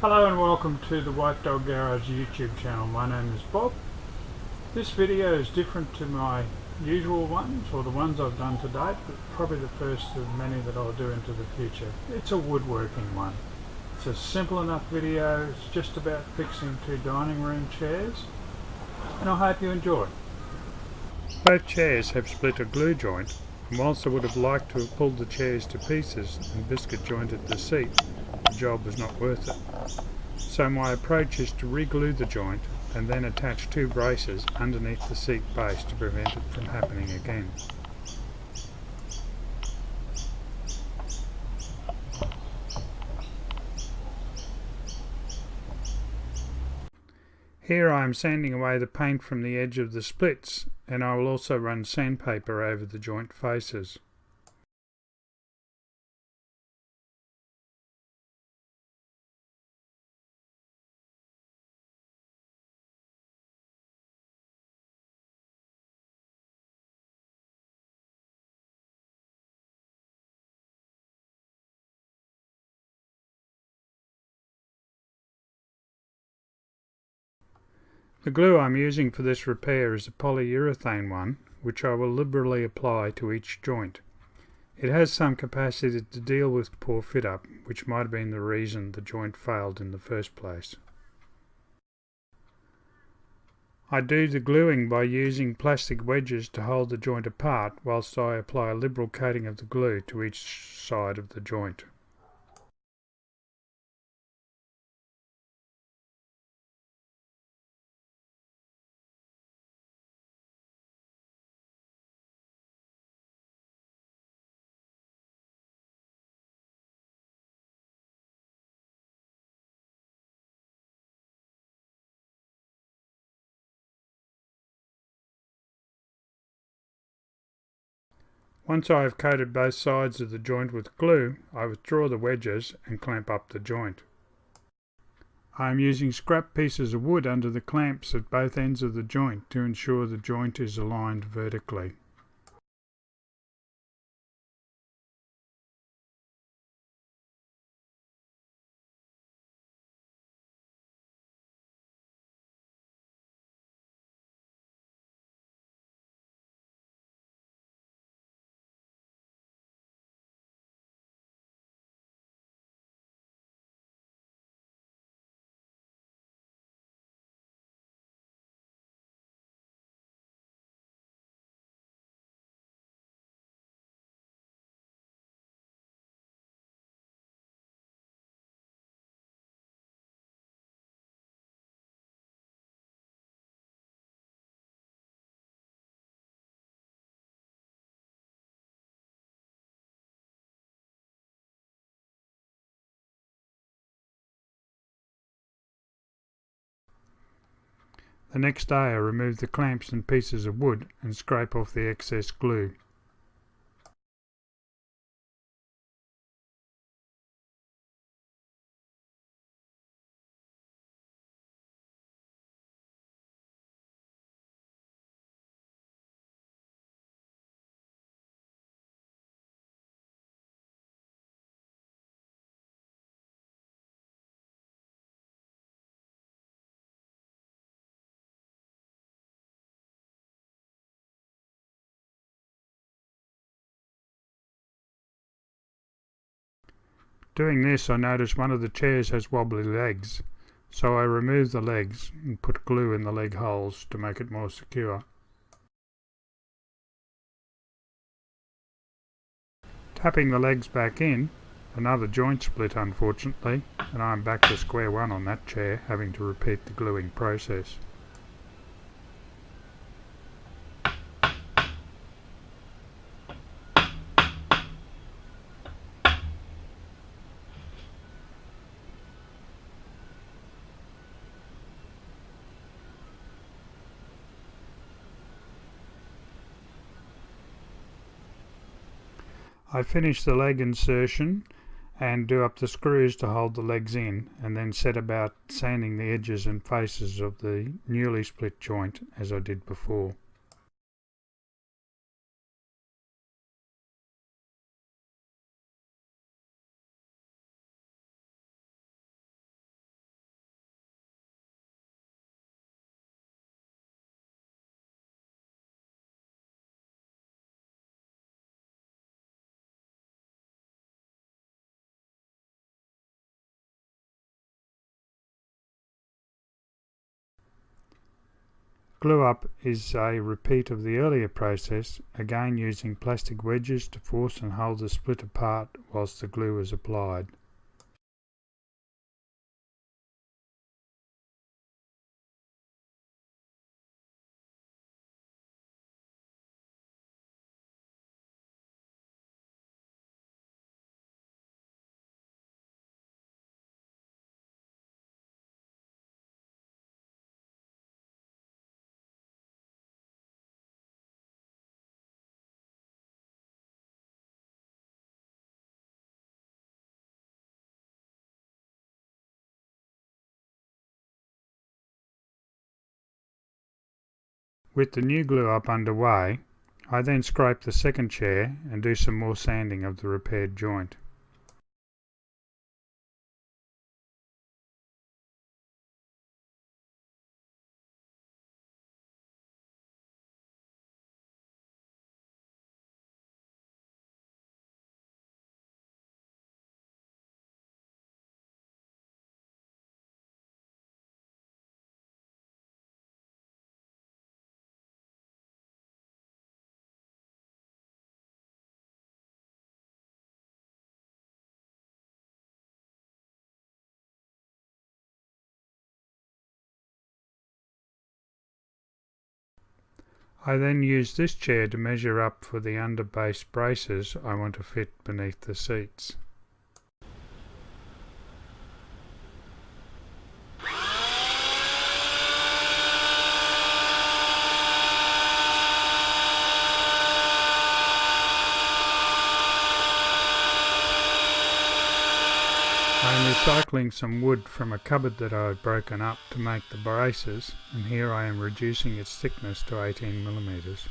Hello and welcome to the White Dog Garage YouTube channel. My name is Bob. This video is different to my usual ones, or the ones I've done to date, but probably the first of many that I'll do into the future. It's a woodworking one. It's a simple enough video. It's just about fixing two dining room chairs, and I hope you enjoy. Both chairs have split a glue joint, and whilst I would have liked to have pulled the chairs to pieces and biscuit jointed the seat, the job was not worth it. So my approach is to re-glue the joint and then attach two braces underneath the seat base to prevent it from happening again. Here I am sanding away the paint from the edge of the splits, and I will also run sandpaper over the joint faces. The glue I'm using for this repair is a polyurethane one, which I will liberally apply to each joint. It has some capacity to deal with poor fit up, which might have been the reason the joint failed in the first place. I do the gluing by using plastic wedges to hold the joint apart whilst I apply a liberal coating of the glue to each side of the joint. Once I have coated both sides of the joint with glue, I withdraw the wedges and clamp up the joint. I am using scrap pieces of wood under the clamps at both ends of the joint to ensure the joint is aligned vertically. The next day I remove the clamps and pieces of wood and scrape off the excess glue. Doing this, I notice one of the chairs has wobbly legs, so I remove the legs and put glue in the leg holes to make it more secure. Tapping the legs back in, another joint split unfortunately, and I'm back to square one on that chair, having to repeat the gluing process. I finish the leg insertion and do up the screws to hold the legs in, and then set about sanding the edges and faces of the newly split joint as I did before. Glue up is a repeat of the earlier process, again using plastic wedges to force and hold the split apart whilst the glue is applied. With the new glue up underway, I then scrape the second chair and do some more sanding of the repaired joint. I then use this chair to measure up for the underbase braces I want to fit beneath the seats. I am recycling some wood from a cupboard that I had broken up to make the braces, and here I am reducing its thickness to 18mm.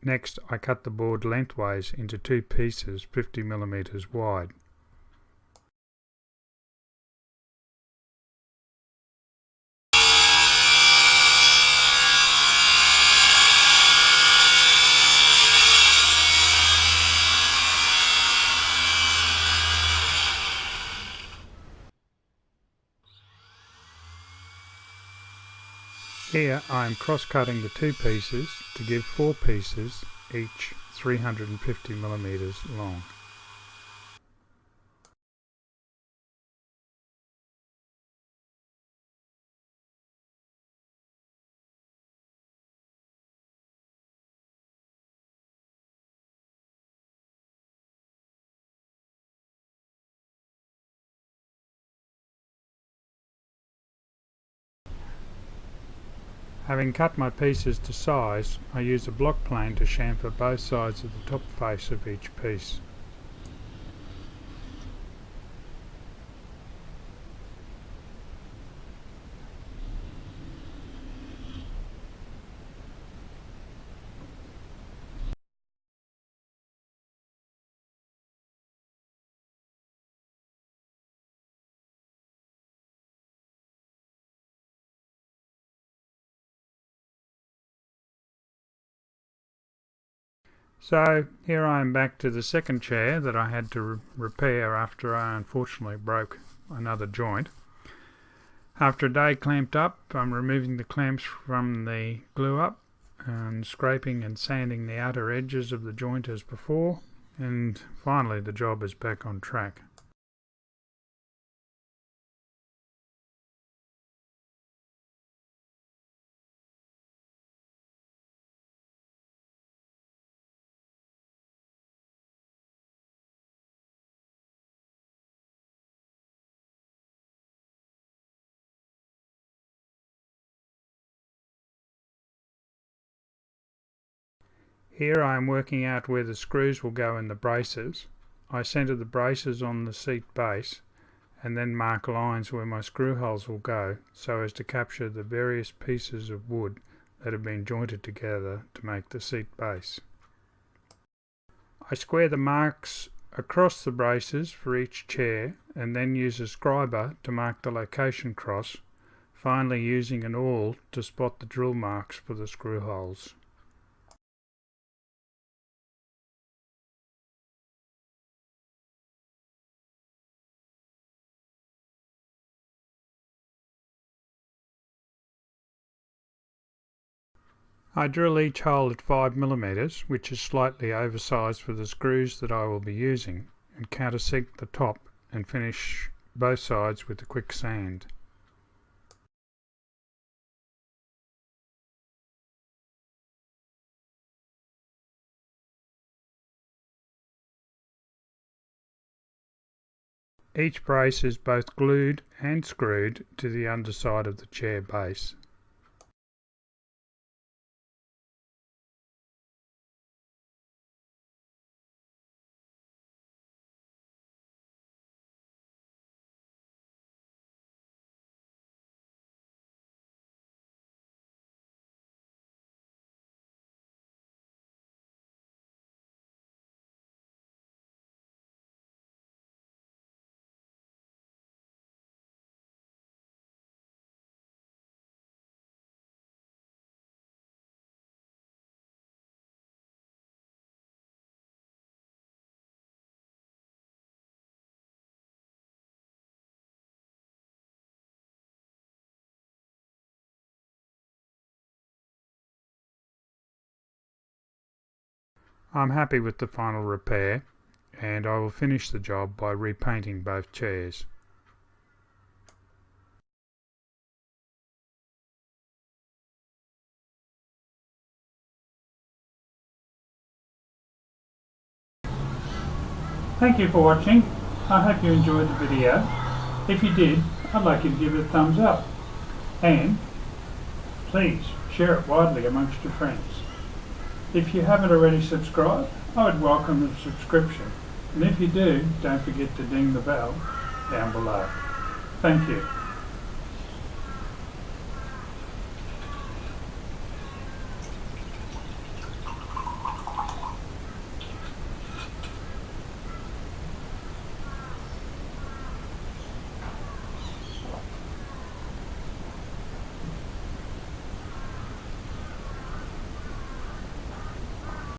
Next, I cut the board lengthways into two pieces 50mm wide. Here I am cross-cutting the two pieces to give four pieces, each 350mm long. Having cut my pieces to size, I use a block plane to chamfer both sides of the top face of each piece. So here I am back to the second chair that I had to repair after I unfortunately broke another joint. After a day clamped up, I'm removing the clamps from the glue up and scraping and sanding the outer edges of the joint as before, and finally the job is back on track. Here I am working out where the screws will go in the braces. I centre the braces on the seat base and then mark lines where my screw holes will go so as to capture the various pieces of wood that have been jointed together to make the seat base. I square the marks across the braces for each chair and then use a scriber to mark the location cross, finally using an awl to spot the drill marks for the screw holes. I drill each hole at 5mm, which is slightly oversized for the screws that I will be using, and countersink the top and finish both sides with a quick sand. Each brace is both glued and screwed to the underside of the chair base. I'm happy with the final repair, and I will finish the job by repainting both chairs. Thank you for watching. I hope you enjoyed the video. If you did, I'd like you to give it a thumbs up. And please share it widely amongst your friends. If you haven't already subscribed, I would welcome a subscription. And if you do, don't forget to ding the bell down below. Thank you.